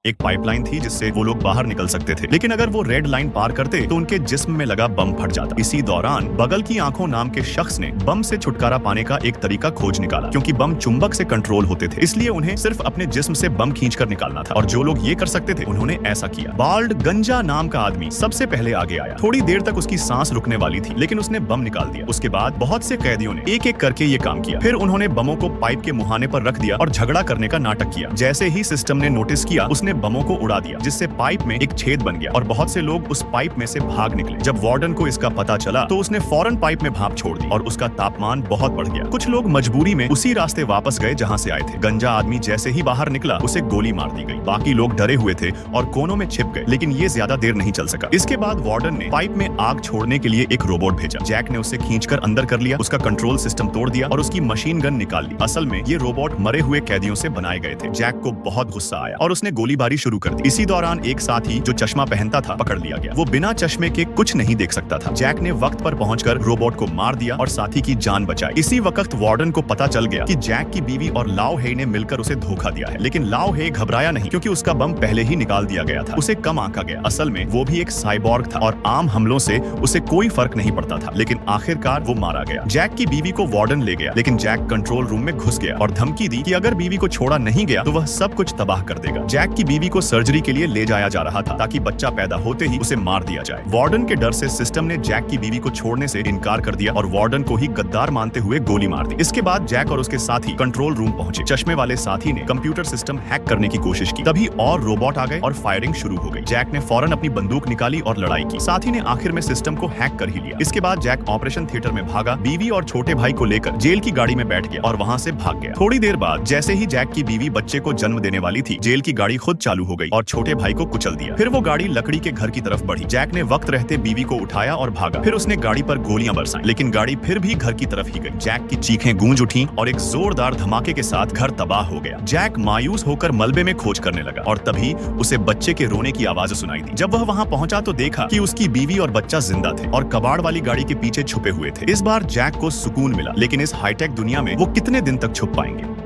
एक पाइपलाइन थी जिससे वो लोग बाहर निकल सकते थे, लेकिन अगर वो रेड लाइन पार करते तो उनके जिस्म में लगा बम फट जाता। इसी दौरान बगल की आंखों नाम के शख्स ने बम से छुटकारा पाने का एक तरीका खोज निकाला। क्योंकि बम चुंबक से कंट्रोल होते थे, इसलिए उन्हें सिर्फ अपने जिस्म से बम खींचकर निकालना था, और जो लोग ये कर सकते थे उन्होंने ऐसा किया। बाल्ड गंजा नाम का आदमी सबसे पहले आगे आया। थोड़ी देर तक उसकी सांस रुकने वाली थी, लेकिन उसने बम निकाल दिया। उसके बाद बहुत से कैदियों ने एक एक करके ये काम किया। फिर उन्होंने बमों को पाइप के मुहाने पर रख दिया और झगड़ा करने का नाटक किया। जैसे ही सिस्टम ने नोटिस किया, उसने बमों को उड़ा दिया, जिससे पाइप में एक छेद बन गया और बहुत से लोग उस पाइप में से भाग निकले। जब वार्डन को इसका पता चला तो उसने फौरन पाइप में भाप छोड़ दी और उसका तापमान बहुत बढ़ गया। कुछ लोग मजबूरी में उसी रास्ते वापस गए जहां से आए थे। गंजा आदमी जैसे ही बाहर निकला, उसे गोली मार दी गई। बाकी लोग डरे हुए थे और कोनों में छिप गए, लेकिन ये ज्यादा देर नहीं चल सका। इसके बाद वार्डन ने पाइप में आग छोड़ने के लिए एक रोबोट भेजा। जैक ने उसे खींचकर अंदर कर लिया, उसका कंट्रोल सिस्टम तोड़ दिया और उसकी मशीन गन निकाल ली। असल में ये रोबोट मरे हुए कैदियों से बनाए गए थे। जैक को बहुत गुस्सा आया और उसने गोलीबारी शुरू कर दी। इसी दौरान एक साथी जो चश्मा पहनता था पकड़ लिया गया। वो बिना चश्मे के कुछ नहीं देख सकता था। जैक ने वक्त पर पहुंचकर रोबोट को मार दिया और साथी की जान बचाई। इसी वक्त वार्डन को पता चल गया कि जैक की बीवी और लाओ हे ने मिलकर उसे धोखा दिया है, लेकिन लाओ हे घबराया नहीं, क्योंकि उसका बम पहले ही निकाल दिया गया था। उसे कम आंका गया। असल में वो भी एक साइबॉर्ग था और आम हमलों से उसे कोई फर्क नहीं पड़ता था, लेकिन आखिरकार वो मारा गया। जैक की बीवी को वार्डन ले गया, लेकिन जैक कंट्रोल रूम में घुस गया और धमकी दी कि अगर बीवी को छोड़ा नहीं गया तो वह सब कुछ तबाह कर देगा। जैक की बीवी को सर्जरी के लिए ले जाया जा रहा था ताकि बच्चा पैदा होते ही उसे मार दिया जाए। वार्डन के डर से सिस्टम ने जैक की बीवी को छोड़ने से इनकार कर दिया और वार्डन को ही गद्दार मानते हुए गोली मार दी। इसके बाद जैक और उसके साथी कंट्रोल रूम पहुंचे। चश्मे वाले साथी ने कंप्यूटर सिस्टम हैक करने की कोशिश की। तभी और रोबोट आ गए और फायरिंग शुरू हो गई। जैक ने फौरन अपनी बंदूक निकाली और लड़ाई की। साथी ने आखिर में सिस्टम को हैक कर ही लिया। इसके बाद जैक ऑपरेशन थिएटर में भागा, बीवी और छोटे भाई को लेकर जेल की गाड़ी में बैठ गया और वहां से भाग गया। थोड़ी देर बाद जैसे ही जैक की बीवी बच्चे को जन्म देने वाली थी, जेल की गाड़ी खुद चालू हो गई और छोटे भाई को कुचल दिया। फिर वो गाड़ी लकड़ी के घर की तरफ बढ़ी। जैक ने वक्त रहते बीवी को उठाया और भागा। फिर उसने गाड़ी पर गोलियां बरसाई, लेकिन गाड़ी फिर भी घर की तरफ ही गई। जैक की चीखें गूंज उठी और एक जोरदार धमाके के साथ घर तबाह हो गया। जैक मायूस होकर मलबे में खोज करने लगा और तभी उसे बच्चे के रोने की आवाज सुनाई दी। जब वह वहां पहुंचा तो देखा कि उसकी बीवी और बच्चा जिंदा थे और कबाड़ वाली गाड़ी के पीछे छुपे हुए थे। इस बार जैक को सुकून मिला, लेकिन इस हाईटेक दुनिया में वो कितने दिन तक छुप पाएंगे।